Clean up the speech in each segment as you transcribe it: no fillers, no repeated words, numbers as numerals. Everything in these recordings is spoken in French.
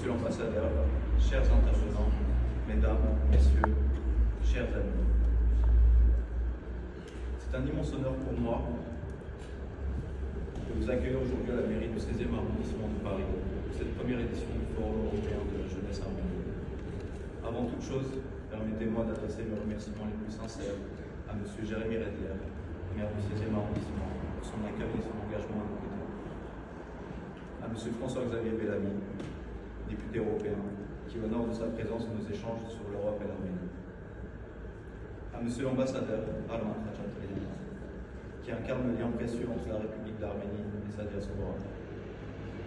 Monsieur l'ambassadeur, chers intervenants, mesdames, messieurs, chers amis. C'est un immense honneur pour moi de vous accueillir aujourd'hui à la mairie du 16e arrondissement de Paris pour cette première édition du Forum européen de la jeunesse arménienne. Avant toute chose, permettez-moi d'adresser mes remerciements les plus sincères à M. Jérémy Redler, maire du 16e arrondissement, pour son accueil et son engagement à nos côtés. À M. François-Xavier Bellamy, député européen, qui honore de sa présence nos échanges sur l'Europe et l'Arménie. À M. l'ambassadeur Arman Khachaturian, qui incarne le lien précieux entre la République d'Arménie et sa diaspora.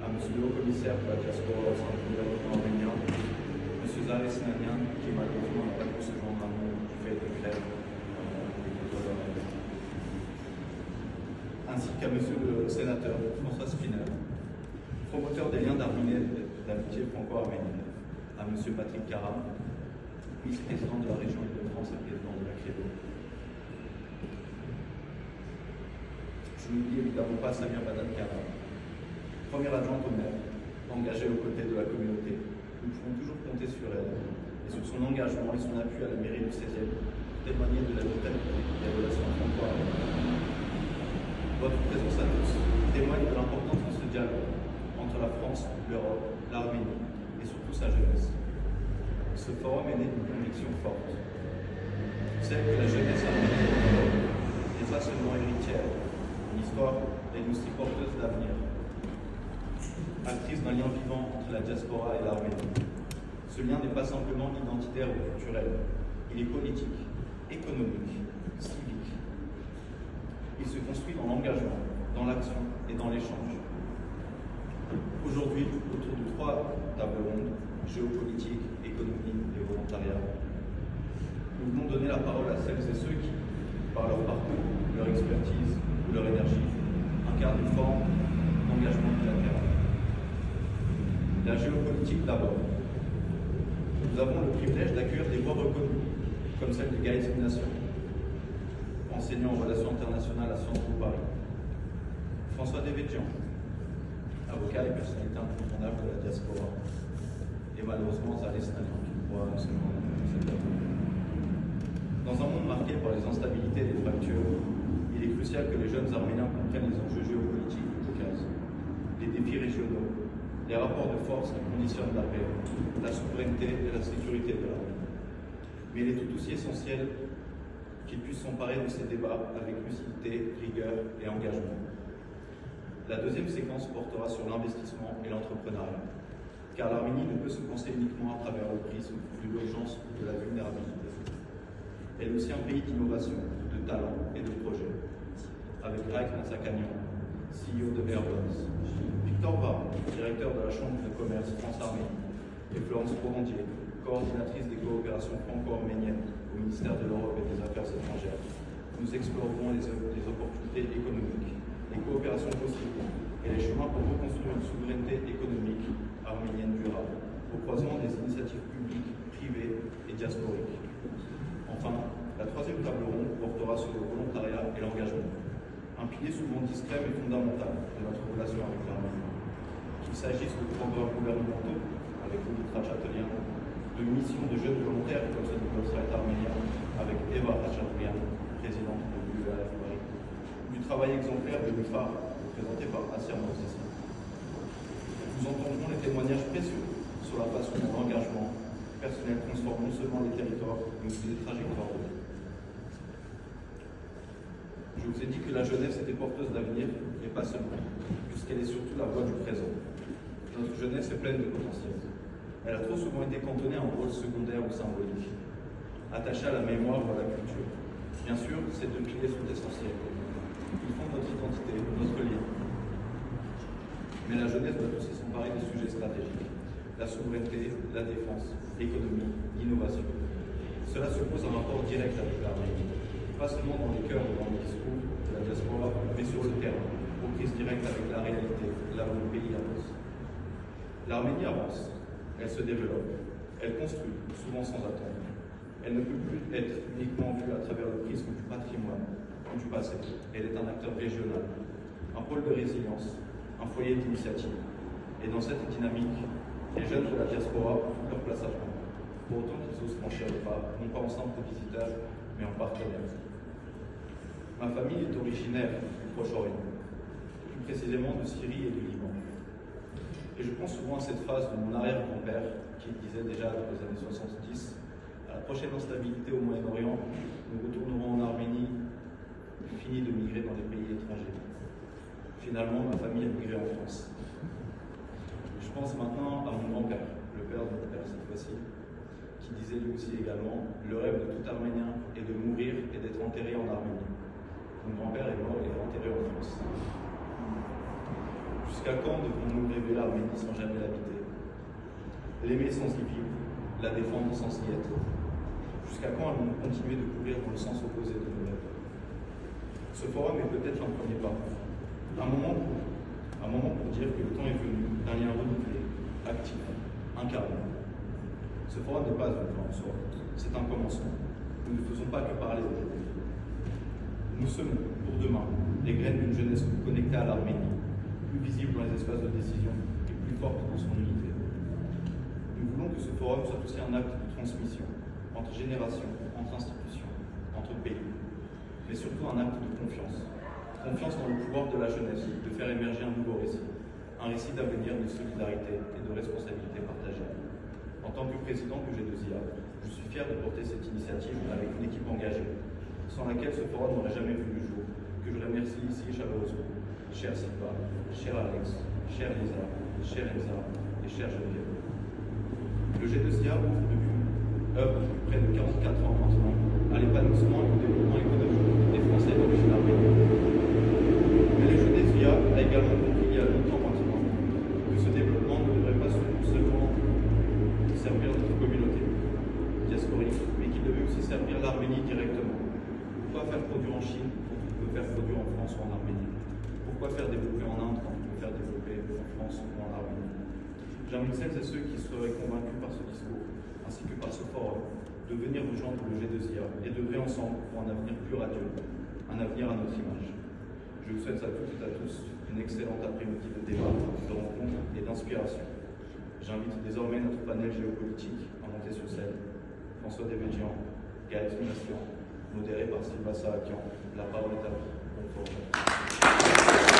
À M. le haut-commissaire de la diaspora au sein du gouvernement arménien, M. Zareh Sinanian, qui malheureusement n'a pas pu se joindre à nous du fait de grève ainsi qu'à M. le sénateur François Spinner, promoteur des liens d'amitié franco-arménienne, à M. Patrick Karam, vice-président de la région Île-de-France et président de la CREDO. Je n'oublie évidemment pas Samia Badan Karam, première adjointe au maire, engagée aux côtés de la communauté. Nous pouvons toujours compter sur elle et sur son engagement et son appui à la mairie du 16e pour témoigner de la vitalité des relations franco-arméniennes. Votre présence à tous témoigne de l'importance de ce dialogue entre la France, l'Europe, l'Arménie et surtout sa jeunesse. Ce forum est né d'une conviction forte, celle que la jeunesse arménienne n'est pas seulement héritière d'une histoire, elle est aussi porteuse d'avenir, actrice d'un lien vivant entre la diaspora et l'Arménie. Ce lien n'est pas simplement identitaire ou culturel, il est politique, économique, civique. Il se construit dans l'engagement, dans l'action et dans l'échange. Aujourd'hui, autour de 3 tables rondes, géopolitique, économie et volontariat, nous voulons donner la parole à celles et ceux qui, par leur parcours, leur expertise ou leur énergie, incarnent une forme d'engagement bilatéral. La géopolitique d'abord. Nous avons le privilège d'accueillir des voix reconnues, comme celle de Gaël Nation, enseignant en relations internationales à Sciences Po Paris. François Devedjian, avocat et personnalité incontournable de la diaspora. Et malheureusement, Zareh Sinanian, qui pourra seulement cette table. Dans un monde marqué par les instabilités et les fractures, il est crucial que les jeunes Arméniens comprennent les enjeux géopolitiques du Caucase, les défis régionaux, les rapports de force qui conditionnent la paix, la souveraineté et la sécurité de l'Arménie. Mais il est tout aussi essentiel qu'ils puissent s'emparer de ces débats avec lucidité, rigueur et engagement. La deuxième séquence portera sur l'investissement et l'entrepreneuriat, car l'Arménie ne peut se penser uniquement à travers le prisme de l'urgence ou de la vulnérabilité. Elle est aussi un pays d'innovation, de talent et de projet, avec Raik Natsakanian, CEO de Airbus, Victor Var, directeur de la Chambre de commerce France-Arménie, et Florence Provendier, coordinatrice des coopérations franco-arméniennes au ministère de l'Europe et des Affaires étrangères. Nous explorerons les opportunités économiques, les coopérations possibles et les chemins pour reconstruire une souveraineté économique arménienne durable, au croisement des initiatives publiques, privées et diasporiques. Enfin, la troisième table ronde portera sur le volontariat et l'engagement, un pilier souvent discret mais fondamental de notre relation avec l'Arménie. Qu'il s'agisse de programmes gouvernementaux, avec Oudit Khachaturian, de missions de jeunes volontaires comme celle du Goldsrite arménien, avec Eva Khachaturian, présidente de l'UEAF Paris, du travail exemplaire de l'UFAR, représenté par Assia Moussissi. Nous entendrons les témoignages précieux sur la façon dont l'engagement personnel transforme non seulement les territoires, mais aussi les trajectoires de vie. Je vous ai dit que la jeunesse était porteuse d'avenir, mais pas seulement, puisqu'elle est surtout la voix du présent. Notre jeunesse est pleine de potentiel. Elle a trop souvent été cantonnée à un rôle secondaire ou symbolique, attachée à la mémoire ou à la culture. Bien sûr, ces deux piliers sont essentiels. Ils font notre identité, notre lien. Mais la jeunesse doit aussi s'emparer des sujets stratégiques. La souveraineté, la défense, l'économie, l'innovation. Cela suppose un rapport direct avec l'Arménie, pas seulement dans les cœurs ou dans les discours de la diaspora, mais sur le terrain, aux prises directes avec la réalité, là où le pays avance. L'Arménie avance, elle se développe, elle construit, souvent sans attendre. Elle ne peut plus être uniquement vue à travers le prisme du patrimoine ou du passé. Elle est un acteur régional, un pôle de résilience, un foyer d'initiative. Et dans cette dynamique, Les jeunes de la diaspora ont leur place à prendre, pour autant qu'ils osent franchir le pas, non pas en simple visiteurs, mais en partenaires. Ma famille est originaire du Proche-Orient, plus précisément de Syrie et du Liban. Et je pense souvent à cette phrase de mon arrière-grand-père, qui disait déjà dans les années 70, à la prochaine instabilité au Moyen-Orient, nous retournerons en Arménie, fini de migrer dans des pays étrangers. Finalement, ma famille a migré en France. Je pense maintenant à mon grand-père, le père de mon père cette fois-ci, qui disait lui aussi également « Le rêve de tout Arménien est de mourir et d'être enterré en Arménie ». Mon grand-père est mort et est enterré en France. Jusqu'à quand devons-nous rêver l'Arménie sans jamais l'habiter? L'aimer sans y vivre, la défendre sans y être. Jusqu'à quand allons-nous continuer de courir dans le sens opposé de nos rêves? Ce forum est peut-être un premier pas. Un moment pour dire que le temps est venu d'un lien renouvelé, actif, incarné. Ce forum n'est pas une fin en soi, c'est un commencement. Nous ne faisons pas que parler aujourd'hui. Nous semons, pour demain, les graines d'une jeunesse plus connectée à l'Arménie, plus visible dans les espaces de décision et plus forte dans son unité. Nous voulons que ce forum soit aussi un acte de transmission, entre générations, entre institutions, entre pays, mais surtout un acte de confiance. Confiance dans le pouvoir de la jeunesse, de faire émerger un nouveau récit, un récit d'avenir, de solidarité et de responsabilité partagée. En tant que président que G2IA, je suis fier de porter cette initiative avec une équipe engagée, sans laquelle ce forum n'aurait jamais vu le jour, que je remercie ici chaleureusement. Cher Sylvain, cher Alex, cher Lisa, cher Elsa et cher Geneviève. Le G2IA œuvre depuis près de 44 ans maintenant à l'épanouissement et au développement économique des Français d'origine arménienne. Mais le G2IA a également compris il y a longtemps maintenant que ce développement ne devrait pas seulement servir notre communauté diasporique, mais qu'il devait aussi servir l'Arménie directement. Pourquoi faire produire en Chine quand on peut faire produire en France ou en Arménie? Pourquoi faire développer en Inde quand on peut faire développer en France ou en Arménie? J'invite celles et ceux qui seraient convaincus par ce discours, ainsi que par ce forum, de venir rejoindre le G2IA et d'œuvrer ensemble pour un avenir plus radieux, un avenir à notre image. Je vous souhaite à toutes et à tous une excellente après-midi de débat, de rencontres et d'inspiration. J'invite désormais notre panel géopolitique à monter sur scène. François Devedjian, Gaël Sminassian, modéré par Sylvain Saakian. La parole est à vous. Bon forum.